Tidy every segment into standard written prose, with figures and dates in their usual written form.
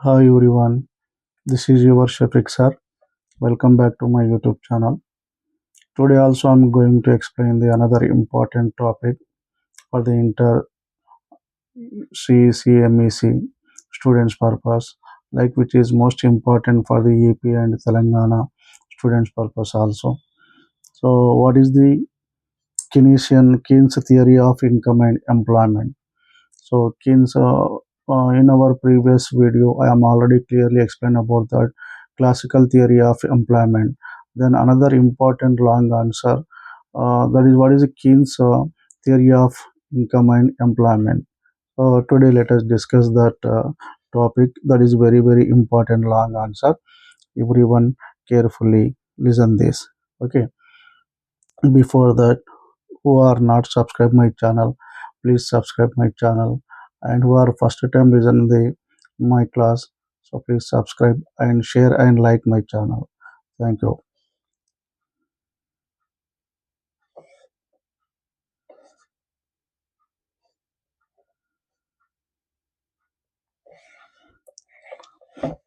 Hi everyone, this is your Shafiq sir. Welcome back to my YouTube channel. Today also I'm going to explain the another important topic for the inter CCMEC students purpose, like which is most important for the EP and Telangana students purpose also. So what is the Keynes theory of income and employment? So in our previous video, I am already clearly explained about that classical theory of employment. Then another important long answer, that is what is the Keynes theory of income and employment. Today let us discuss that topic. That is very important long answer. Everyone carefully listen this. Okay. Before that, who are not subscribed my channel, please subscribe my channel, and who are first time listen the my class, so please subscribe and share and like my channel. Thank you.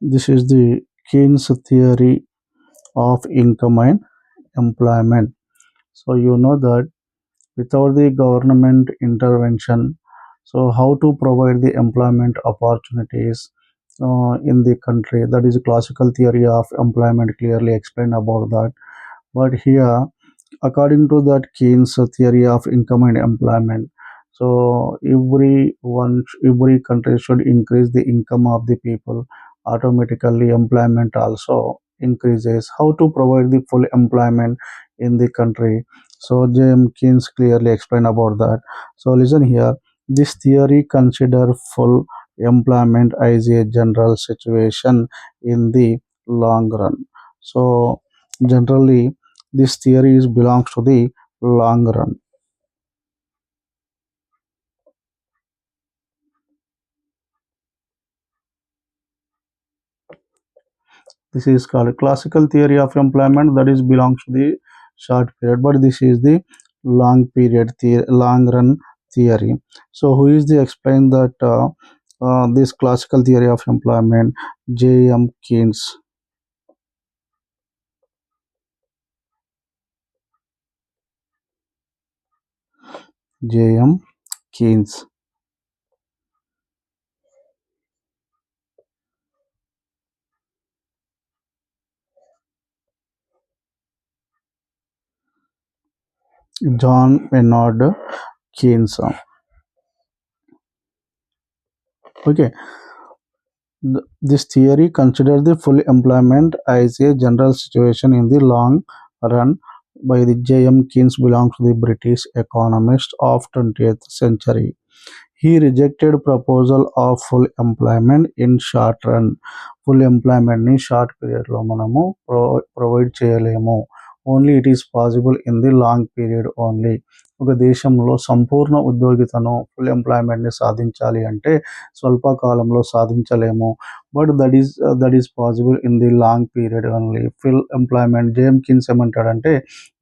This is the Keynes theory of income and employment. So you know that without the government intervention, so how to provide the employment opportunities in the country, that is classical theory of employment clearly explained about that. But here, according to that Keynes theory of income and employment, so every country should increase the income of the people. Automatically, employment also increases. How to provide the full employment in the country? So James Keynes clearly explained about that. So listen here. This theory consider full employment as a general situation in the long run. So generally this theory belongs to the long run. This is called classical theory of employment, that is belongs to the short period, but this is the long run theory. So who is the explain that this classical theory of employment? J.M. Keynes. J.M. Keynes. John Maynard Keynes. Okay. This theory considers the full employment as a general situation in the long run. By the J.M. Keynes belongs to the British economist of 20th century. He rejected proposal of full employment in short run. Full employment ని short పీరియడ్లో మనము provide చేయలేము. Only it is possible in the long period only. ఒక దేశంలో సంపూర్ణ ఉద్యోగితను full ఎంప్లాయ్మెంట్ని సాధించాలి అంటే స్వల్పకాలంలో సాధించలేము. But that is possible in the long period only. Full employment JM Keynes ఏమంటాడంటే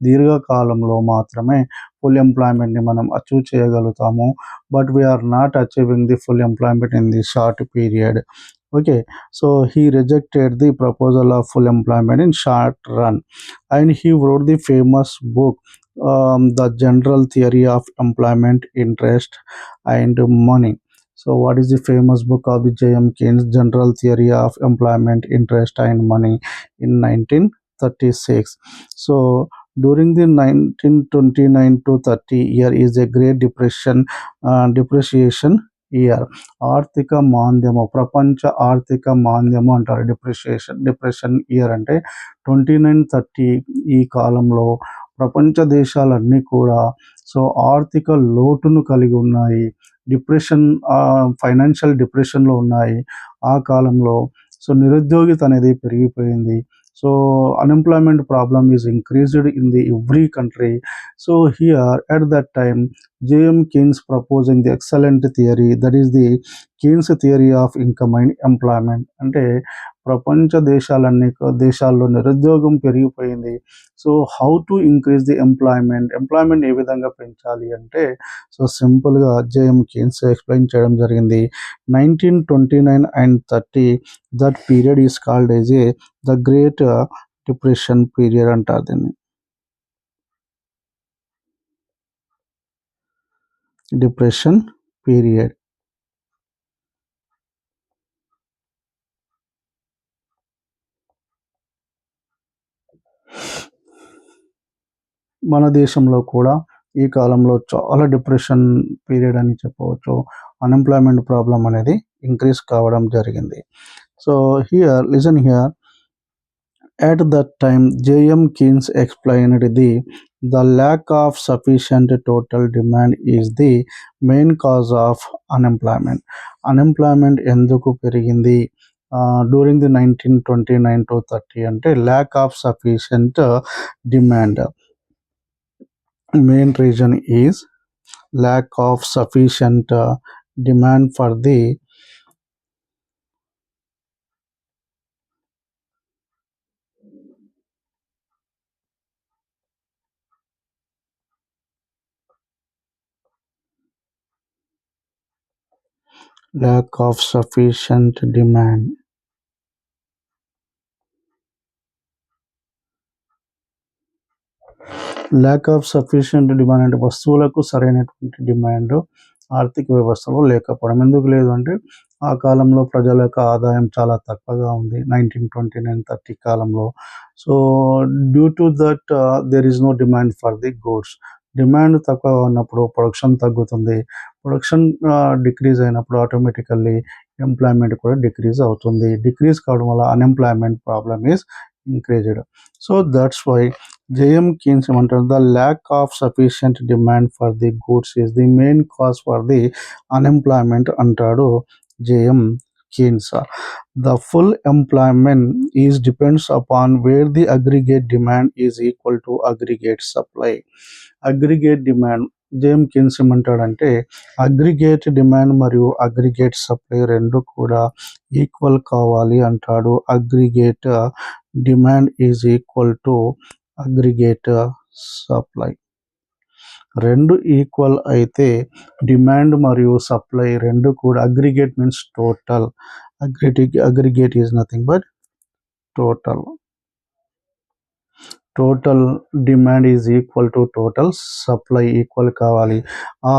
దీర్ఘకాలంలో మాత్రమే ఫుల్ ఎంప్లాయ్మెంట్ని మనం అచీవ్ చేయగలుగుతాము. But we are not achieving the full employment in the short period. Okay, so he rejected the proposal of full employment in short run, and he wrote the famous book, The General Theory of Employment, Interest, and Money. So, what is the famous book of the J.M. Keynes, General Theory of Employment, Interest, and Money in 1936? So, during the 1929 to 30 year is a Great Depreciation year. ఆర్థిక మాంద్యము, ప్రపంచ ఆర్థిక మాంద్యము అంటారు. Depression year అంటే 2930. ఈ కాలంలో ప్రపంచ దేశాలన్నీ కూడా సో ఆర్థిక లోటును కలిగి ఉన్నాయి. ఫైనాన్షియల్ డిప్రెషన్లో ఉన్నాయి. ఆ కాలంలో సో నిరుద్యోగిత అనేది పెరిగిపోయింది. So unemployment problem is increased in the every country. So here at that time J.M. Keynes proposing the excellent theory, that is the Keynes theory of income and employment. అంటే ప్రపంచ దేశాల్లో నిరుద్యోగం పెరిగిపోయింది. So how to increase the employment ఏ విధంగా పెంచాలి అంటే so సింపుల్గా జేఎం కీన్స్ ఎక్స్ప్లెయిన్ చేయడం జరిగింది. 1929 and 30 that period is called as the great depression period అంటారు దీన్ని. Depression period. మన దేశంలో కూడా ఈ కాలంలో చాలా డిప్రెషన్ పీరియడ్ అని చెప్పవచ్చు. అన్‌ఎంప్లాయ్‌మెంట్ ప్రాబ్లమ్ అనేది ఇంక్రీజ్ కావడం జరిగింది. So listen here. At that time, J.M. Keynes explained the lack of sufficient total demand is the main cause of unemployment. Unemployment ఎందుకు పెరిగింది డ్యూరింగ్ ది 1929 to 30 అంటే lack of sufficient demand. Main reason is lack of sufficient demand for the lack of sufficient demand. Lakh of sufficient demand అంటే వస్తువులకు సరైనటువంటి demand ఆర్థిక వ్యవస్థలో లేకపోవడం. ఎందుకు లేదు అంటే ఆ కాలంలో ప్రజల యొక్క ఆదాయం చాలా తక్కువగా ఉంది 1929-30 కాలంలో. So due to that there is no demand for the goods. Demand తక్కువగా ఉన్నప్పుడు ప్రొడక్షన్ తగ్గుతుంది. ప్రొడక్షన్ డిక్రీజ్ అయినప్పుడు ఆటోమేటికల్లీ ఎంప్లాయ్మెంట్ కూడా డిక్రీజ్ అవుతుంది. డిక్రీజ్ కావడం వల్ల unemployment problem is increased. So that's why JM Keynes ఏమంటారు, the lack of sufficient demand for the goods is the main cause for the unemployment అంటాడు JM Keynes. The full employment is depends upon where the aggregate demand is equal to aggregate supply. Aggregate demand JM Keynes ఏమంటాడంటే aggregate demand మరియు aggregate supply రెండు కూడా equal కావాలి అంటాడు. Aggregate demand is equal to aggregate supply. రెండు equal అయితే demand మరియు supply రెండు కూడా aggregate means total. Aggregate is nothing but total. Total demand is equal to total supply equal కావాలి. ఆ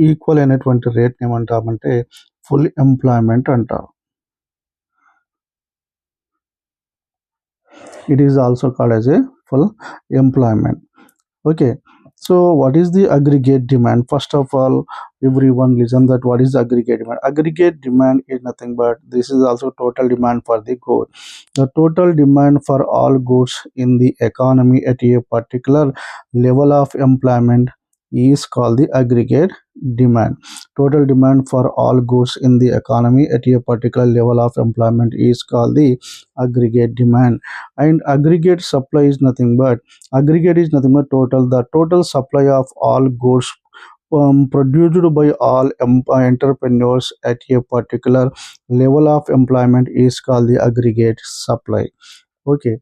ఈక్వల్ అయినటువంటి రేట్ని ఏమంటామంటే ఫుల్ ఎంప్లాయ్మెంట్ అంటారు. It is also called as a full employment. Okay, so what is the aggregate demand? First of all, everyone listen that what is the aggregate demand. Aggregate demand is nothing but this is also total demand for the good. The total demand for all goods in the economy at a particular level of employment is called the aggregate demand. Total demand for all goods in the economy at a particular level of employment is called the aggregate demand. And aggregate supply is nothing but total. The total supply of all goods produced by all entrepreneurs at a particular level of employment is called the aggregate supply. Okay,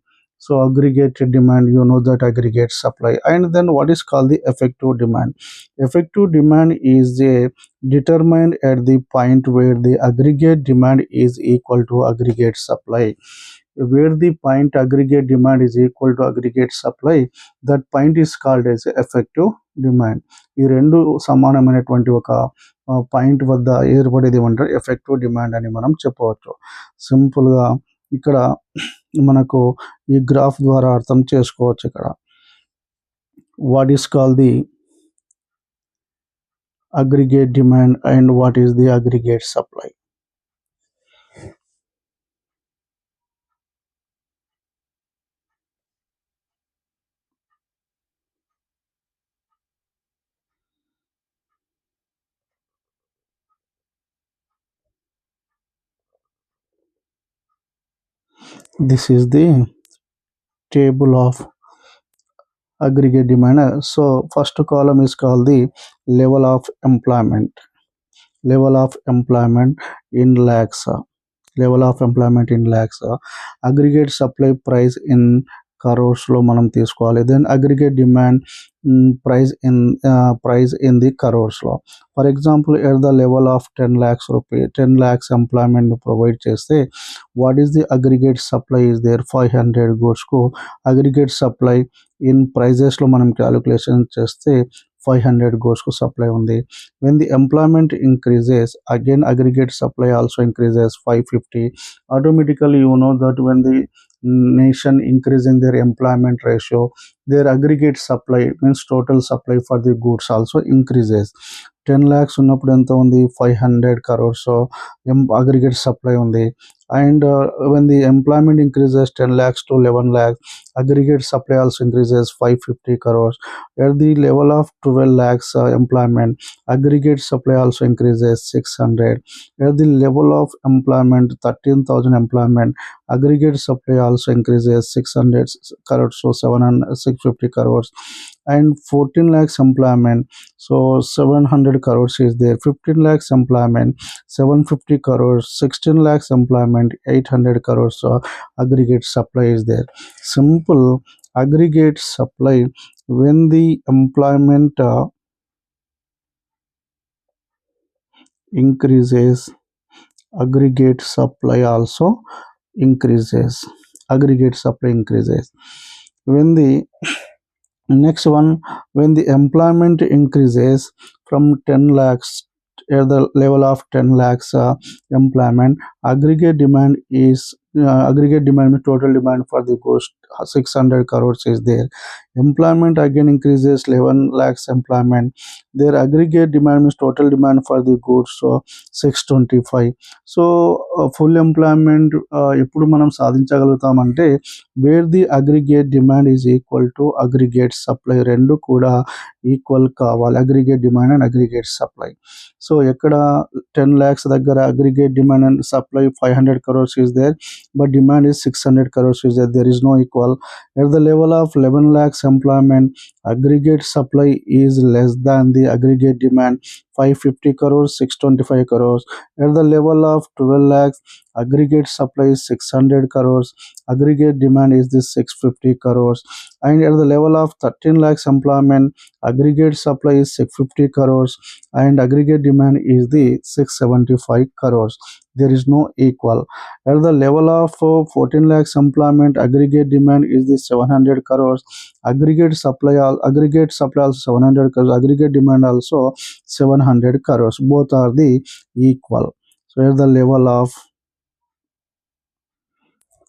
so aggregate demand, you know that aggregate supply. And then what is called the effective demand? Effective demand is determined at the point where the aggregate demand is equal to aggregate supply. Where the point aggregate demand is equal to aggregate supply, that point is called as effective demand. ఈ రెండు సమానమైనటువంటి ఒక point వద్ద ఏర్పడేది ఏమంటారు, effective demand అని మనం చెప్పవచ్చు. సింపుల్గా ఇక్కడ మనకు ఈ గ్రాఫ్ ద్వారా అర్థం చేసుకోవచ్చు. ఇక్కడ what is call the aggregate demand and what is the aggregate supply. This is the table of aggregate demand. So first column is called the level of employment in lakhs. Level of employment in lakhs, aggregate supply price in కరోర్స్లో మనం తీసుకోవాలి. Then aggregate demand price in the కరోర్స్లో. For example at the level of 10 lakhs employment provide చేస్తే what is the aggregate supply is there 500 గూడ్స్కు aggregate supply in ప్రైజెస్లో మనం calculation చేస్తే 500 గూడ్స్కు సప్లై ఉంది. When the employment increases again aggregate supply also increases 550. Automatically you know that when the nation increasing their employment ratio, their aggregate supply means total supply for the goods also increases. 10 lakhs ఉన్నప్పుడు ఎంత ఉంది 500 crores aggregate supply ఉంది. And when the employment increases 10 lakhs to 11 lakhs, aggregate supply also increases 550 crores. At the level of 12 lakhs employment, aggregate supply also increases 600. At the level of employment 13,000 employment, aggregate supply also increases 600 crores, so 650 crores. And 14 lakhs employment, so 700 crores is there. 15 lakhs employment 750 crores, 16 lakhs employment 800 crores aggregate supply is there. Simple aggregate supply when the employment increases, aggregate supply also increases. Aggregate supply increases. When the next one, when the employment increases from 10 lakhs at the level of 10 lakhs employment, aggregate demand means total demand for the goods 600 crores is there. Employment again increases 11 lakhs employment, their aggregate demand means total demand for the goods 625. So full employment ఎప్పుడు మనం సాధించగలుగుతామంటే where the aggregate demand is equal to aggregate supply, రెండు కూడా equal కావాలి. Aggregate demand and aggregate supply. So ఎక్కడ 10 lakhs దగ్గర aggregate demand and supply 500 crores is there, but demand is 600 crores is there. There is no equal. At the level of 11 lakhs employment, aggregate supply is less than the aggregate demand 550 crores, 625 crores. At the level of 12 lakhs, aggregate supply is 600 crores, aggregate demand is the 650 crores. And at the level of 13 lakhs employment, aggregate supply is 650 crores and aggregate demand is the 675 crores. There is no equal. At the level of 14 lakhs employment, aggregate demand is the 700 crores, aggregate supply also 700 crores, aggregate demand also 700 crores. Both are the equal. So at the level of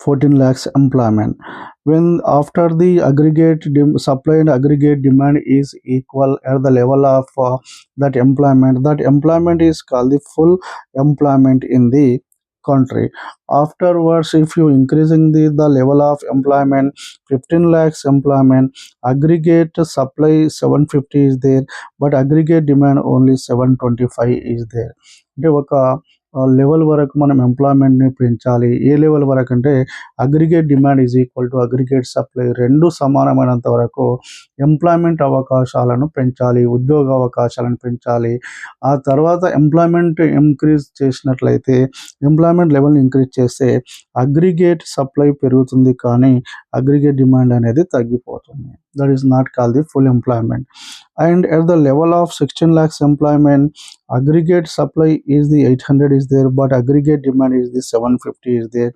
14 lakhs employment, when after the aggregate supply and aggregate demand is equal at the level of that employment is called the full employment in the country. Afterwards, if you increasing the level of employment 15 lakhs employment, aggregate supply 750 is there, but aggregate demand only 725 is there. అంటే ఒక level వరకు మనం ఎంప్లాయ్మెంట్ని పెంచాలి. ఏ level వరకు అంటే aggregate demand is equal to aggregate supply, రెండు సమానమైనంత వరకు employment అవకాశాలను పెంచాలి, ఉద్యోగ అవకాశాలను పెంచాలి. ఆ తర్వాత ఎంప్లాయ్మెంట్ ఇంక్రీజ్ చేసినట్లయితే, ఎంప్లాయ్మెంట్ లెవెల్ని ఇంక్రీజ్ చేస్తే అగ్రిగేట్ సప్లై పెరుగుతుంది కానీ అగ్రిగేట్ డిమాండ్ అనేది తగ్గిపోతుంది. That is not call the full employment. And at the level of 16 lakhs employment, aggregate supply is the 800 is there, but aggregate demand is the 750 is there.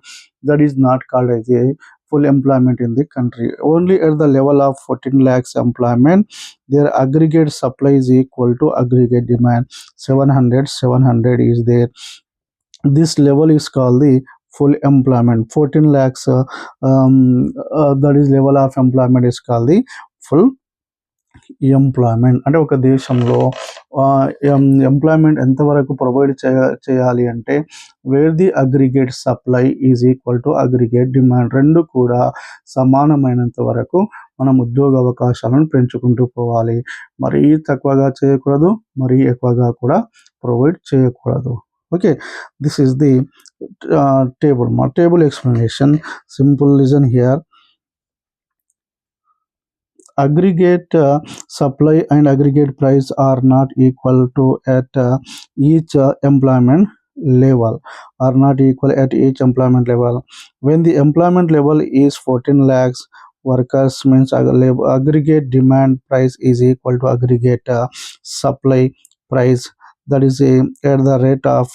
That is not called as a full employment in the country. Only at the level of 14 lakhs employment, their aggregate supply is equal to aggregate demand 700 is there. This level is called the full employment. 14 lakhs that is level of employment is called the full employment. అంటే ఒక దేశంలో employment ఎంతవరకు provide చేయాలి అంటే wear the aggregate supply is equal to aggregate demand, రెండు కూడా సమానమైనంత వరకు మనం ఉద్యోగ అవకాశాలను పెంచుకుంటూ పోవాలి. మరీ తక్కువగా చేయకూడదు, మరీ ఎక్కువగా కూడా ప్రొవైడ్ చేయకూడదు. Okay, this is the table. మా table explanation simple. Listen here. Aggregate supply and aggregate price are not equal to at each employment. level are not equal at each employment level. When the employment level is 14 lakhs workers means aggregate demand price is equal to aggregate supply price, that is at the rate of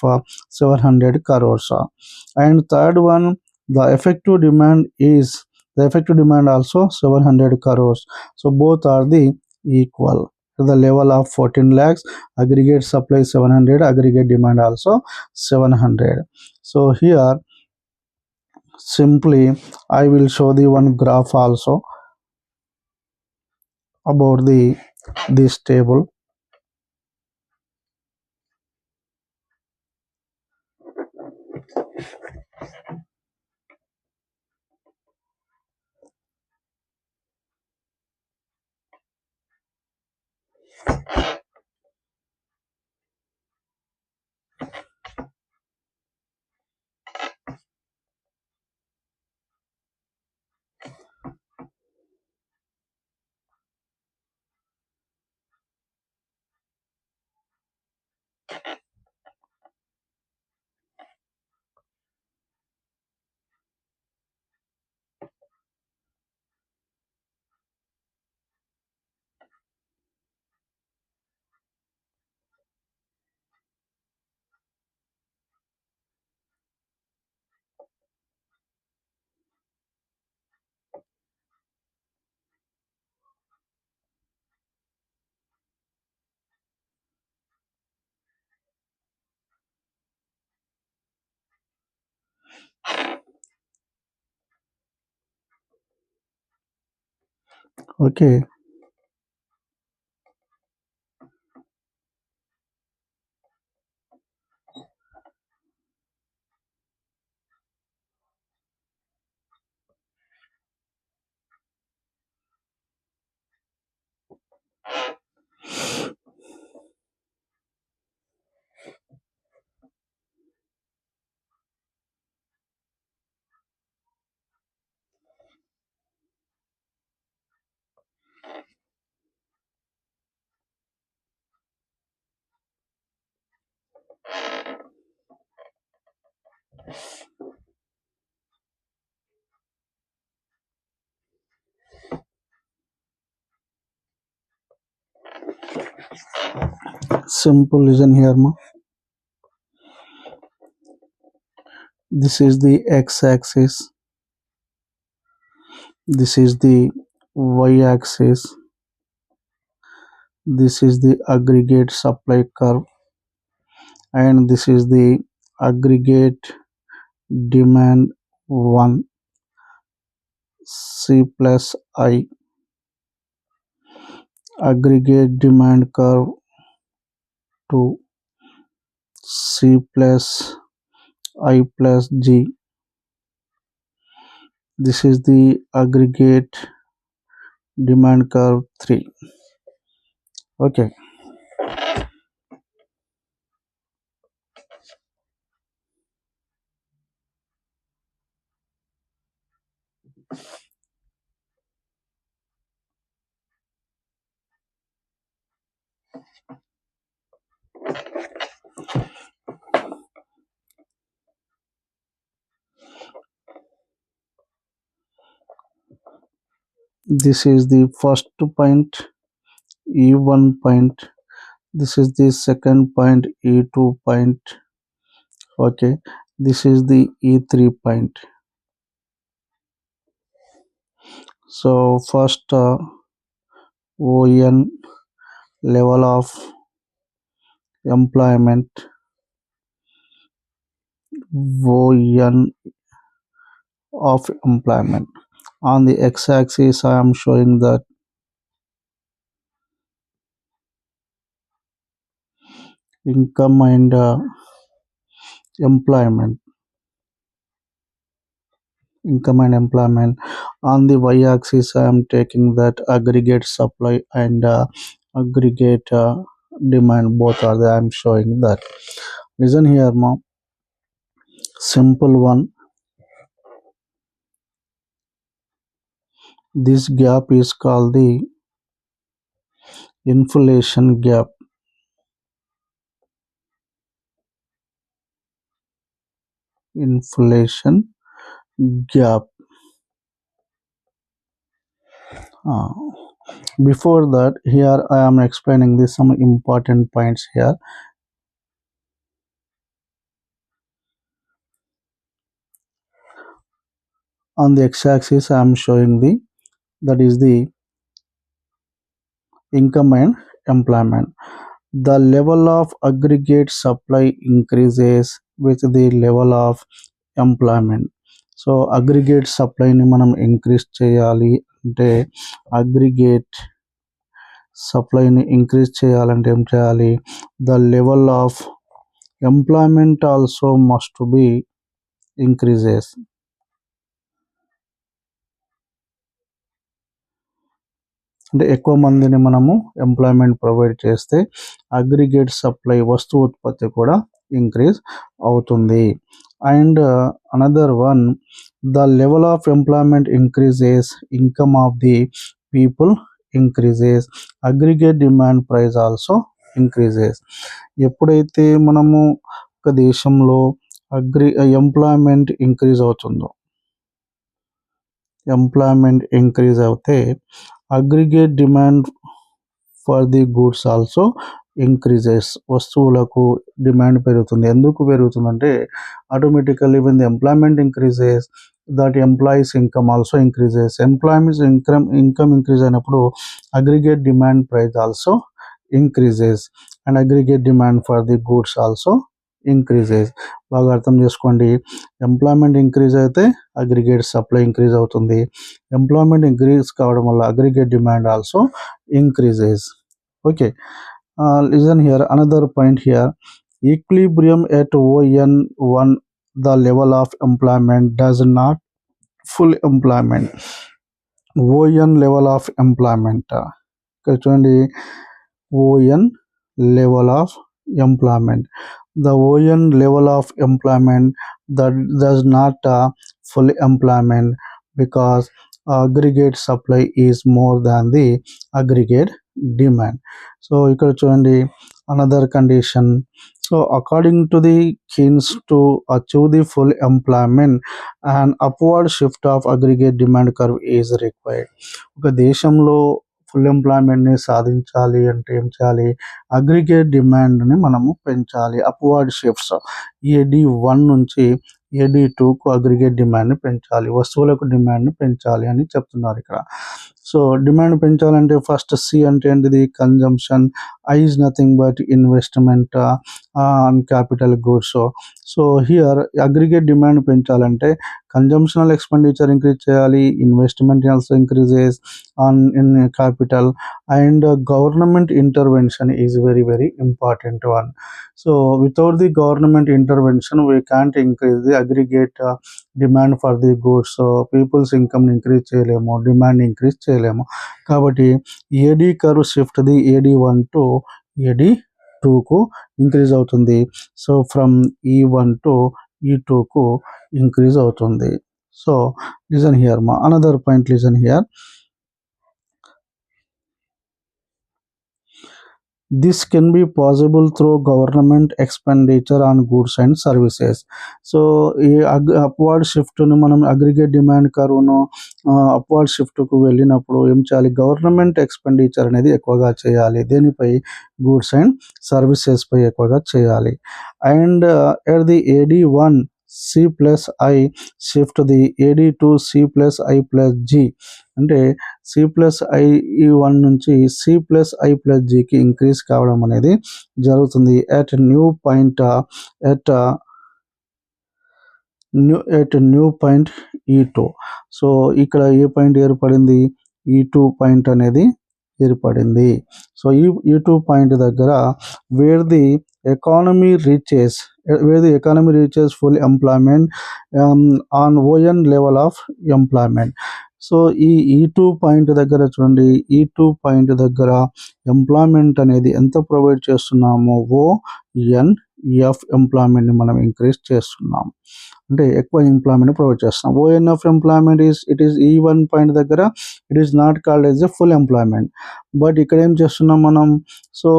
700 crores. And third one, the effective demand is the effective demand also 700 crores. So both are the equal. To the level of 14 lakhs, aggregate supply 700, aggregate demand also 700. So here simply I will show the one graph also about the this table. Okay, simple listen here ma. This is the x-axis, this is the y-axis, this is the aggregate supply curve, and this is the aggregate demand 1 C plus I, aggregate demand curve 2 C plus I plus G. This is the aggregate demand curve 3. Okay, this is the first point E1 point, this is the second point E2 point. Okay, this is the E3 point. So first ON level of employment, ON of employment. On the x-axis I am showing that income and employment, income and employment. On the y-axis I am taking that aggregate supply and aggregate demand, both are there. I am showing that. Listen here mom, simple one. This gap is called the inflation gap. inflation gap. Before that, here I am explaining this some important points here. On the x-axis I am showing that is the income and employment. The level of aggregate supply increases with the level of employment. So aggregate సప్లైని మనం increase చేయాలి అంటే aggregate సప్లైని increase చేయాలంటే ఏం చేయాలి? The level of employment also must be increases. అంటే ఎక్కువ మందిని మనము ఎంప్లాయ్మెంట్ ప్రొవైడ్ చేస్తే అగ్రిగేట్ సప్లై వస్తువు ఉత్పత్తి కూడా ఇంక్రీజ్ అవుతుంది. And another one, the level of employment increases, income of the people increases, aggregate demand price also increases. ఎప్పుడైతే మనము ఒక దేశంలో ఎంప్లాయ్మెంట్ ఇంక్రీజ్ అవుతుందో, ఎంప్లాయ్మెంట్ ఇంక్రీజ్ అవుతే aggregate demand for the goods also increases. వస్తువులకు డిమాండ్ పెరుగుతుంది. ఎందుకు పెరుగుతుందంటే automatically when the employment increases, that employees income also increases. Employees income increase అయినప్పుడు aggregate demand price also increases and aggregate demand for the goods also increases. బాగా అర్థం చేసుకోండి. Employment increase అయితే aggregate supply increase అవుతుంది. Employment increase కావడం వల్ల aggregate demand also increases. Okay, listen here, another point here. Equilibrium at ON1, the level of employment does not full employment. ON level of employment, చూడండి, ON level of employment. The ON level of employment that does not full employment because aggregate supply is more than the aggregate demand. So ఇక్కడ చూడండి, another condition. So according to the Keynes, to achieve the full employment, an upward shift of aggregate demand curve is required. ఒక దేశంలో full ఎంప్లాయ్మెంట్ని సాధించాలి అంటే ఏం చేయాలి? Aggregate డిమాండ్ని మనము పెంచాలి. అప్వర్డ్ షిఫ్ట్స్ AD1 నుంచి AD2కు అగ్రిగేట్ డిమాండ్ని పెంచాలి. వస్తువులకు డిమాండ్ని పెంచాలి అని చెప్తున్నారు ఇక్కడ. సో డిమాండ్ పెంచాలంటే ఫస్ట్ C అంటే ఏంటిది? Consumption. I is nothing but investment on capital goods. So here aggregate demand పెంచాలంటే కన్జంప్షనల్ ఎక్స్పెండిచర్ ఇంక్రీజ్ చేయాలి, investment also increases in capital, and government intervention is very very important one. So without the government intervention we can't increase the aggregate demand for the goods. So people's ఇన్కమ్ని increase చేయలేము, demand increase చేయలేము. కాబట్టి AD curve shift the AD1 to AD2కు increase అవుతుంది. So from E1 to E2కు increase అవుతుంది. So listen here మా another point, listen here. This can be possible through government expenditure on goods and services. So ఈ upward షిఫ్ట్ను మనం aggregate demand కర్వ్ను upward షిఫ్ట్కు వెళ్ళినప్పుడు ఏం చేయాలి? గవర్నమెంట్ ఎక్స్పెండిచర్ అనేది ఎక్కువగా చేయాలి. దేనిపై? గూడ్స్ అండ్ సర్వీసెస్పై ఎక్కువగా చేయాలి. And at the AD1 C+I shift the AD2 C+I+G, అంటే C+I1 నుంచి C+I+Gకి ఇంక్రీజ్ కావడం అనేది జరుగుతుంది. At new point E2. So ఇక్కడ ఏ పాయింట్ ఏర్పడింది? E2 పాయింట్ అనేది ఏర్పడింది. సో E2 పాయింట్ దగ్గర wear the economy reaches full employment on ON level of employment. So ఈ E2 పాయింట్ దగ్గర చూడండి, E2 పాయింట్ దగ్గర ఎంప్లాయ్మెంట్ అనేది ఎంత ప్రొవైడ్ చేస్తున్నామో ONF ఎంప్లాయ్మెంట్ని మనం ఇంక్రీజ్ చేస్తున్నాం, అంటే ఎక్కువ ఎంప్లాయ్మెంట్ ప్రొవైడ్ చేస్తున్నాం. ONF employment it is E1 point దగ్గర it is not called as a full employment. But ఇక్కడ ఏం చేస్తున్నాం మనం? సో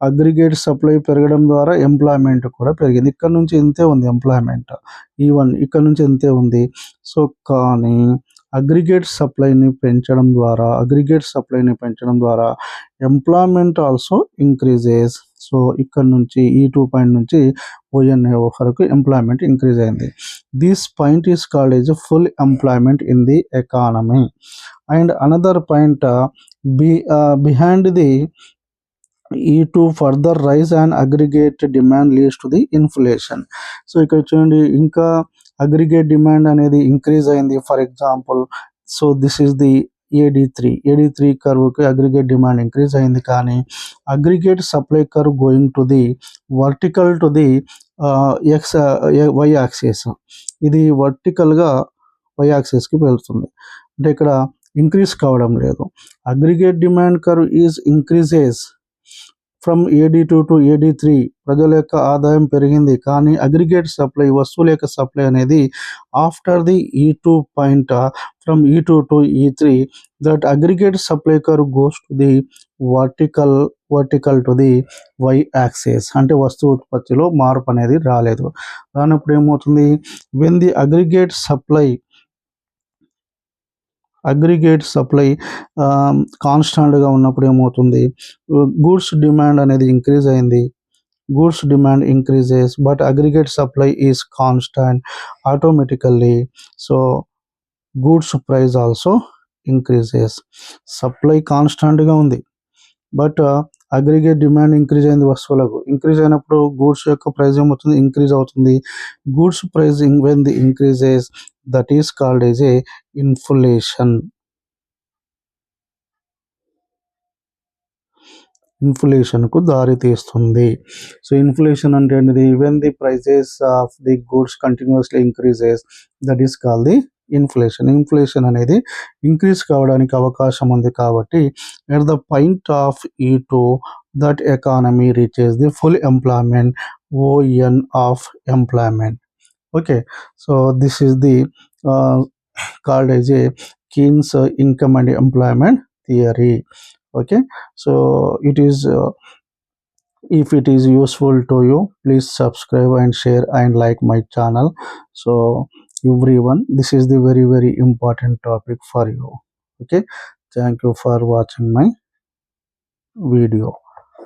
అగ్రిగేట్ సప్లై పెరగడం ద్వారా ఎంప్లాయ్మెంట్ కూడా పెరిగింది. ఇక్కడ నుంచి ఇంతే ఉంది ఎంప్లాయ్మెంట్, ఈవెన్ ఇక్కడ నుంచి ఇంతే ఉంది. సో కానీ అగ్రిగేట్ సప్లైని పెంచడం ద్వారా ఎంప్లాయ్మెంట్ ఆల్సో ఇంక్రీజెస్. సో ఇక్కడ నుంచి ఈ 2 పాయింట్ నుంచి ఓఎన్ఏ వరకు ఎంప్లాయ్మెంట్ ఇంక్రీజ్ అయింది. This point is called yes full employment in the economy. And another point, behind the E2 further rise and aggregate demand leads to the inflation. So ఇక్కడ చూడండి, ఇంకా aggregate demand అనేది increase అయింది. For example, so this is the AD3 కర్వ్కి aggregate demand increase అయింది, కానీ aggregate supply curve going to the vertical to the Y axis. ఇది వర్టికల్గా వై యాక్సిస్కి వెళ్తుంది, అంటే ఇక్కడ ఇంక్రీజ్ కావడం లేదు. Aggregate demand curve is increases from AD2 to AD3. ప్రజల యొక్క ఆదాయం పెరిగింది, కానీ అగ్రిగేట్ సప్లై, వస్తువుల యొక్క సప్లై అనేది after the E2 point, from E2 to E3, that aggregate supply curve goes to the vertical to the Y axis. అంటే వస్తువు ఉత్పత్తిలో మార్పు అనేది రానప్పుడు ఏమవుతుంది, వెన్ ది అగ్రిగేట్ సప్లై కాన్స్టాంట్గా ఉన్నప్పుడు ఏమవుతుంది, గూడ్స్ డిమాండ్ అనేది ఇంక్రీజ్ అయింది. Goods demand increases but aggregate supply is constant automatically. So goods price also increases. Supply కాన్స్టాంట్గా ఉంది, బట్ అగ్రిగేట్ డిమాండ్ ఇంక్రీజ్ అయింది. వస్తువులకు ఇంక్రీజ్ అయినప్పుడు గూడ్స్ యొక్క ప్రైస్ ఏమవుతుంది, ఇంక్రీజ్ అవుతుంది. Goods price when the increases, that is called as a ఇన్ఫ్లేషన్కు దారి తీస్తుంది. సో ఇన్ఫ్లేషన్ అంటే ఏంటిది, when the prices of the goods continuously increases, that is called the inflation అనేది ఇంక్రీజ్ కావడానికి అవకాశం ఉంది. కాబట్టి at the point of E2 that economy reaches the full employment, ON of employment. Okay, so this is the called as a Keynes income and employment theory. Okay, so it is if it is useful to you, please subscribe and share and like my channel. So everyone, this is the very very important topic for you. Okay, thank you for watching my video.